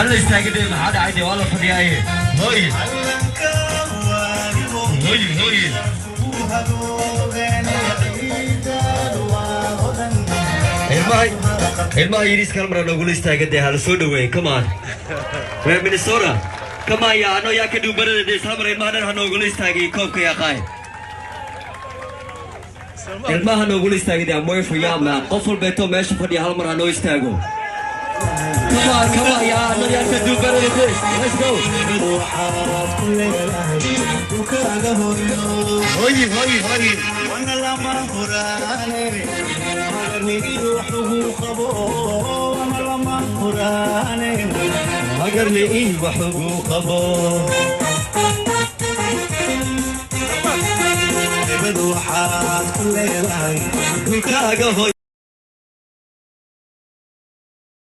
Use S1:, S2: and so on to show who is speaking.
S1: هل استاجد هذا عادي والله فدياي هوي هوي ilmaha yiriis kalmar loogu istaagay hal soo dhaweey come on reer Minnesota come on ya ano yaa ka duubarada samar ilmaha han loogu istaagay koobka yaqaan ilmaha loogu istaagay amoy fiyaama qof walba to meesha fadhiya hal mar loo istaago come on ya ano yaa ka duubarada let's go hoy وانا لما قراني مغرني روحه خبو وانا لما قراني مغرني روحه خبو بدو حات كل ليله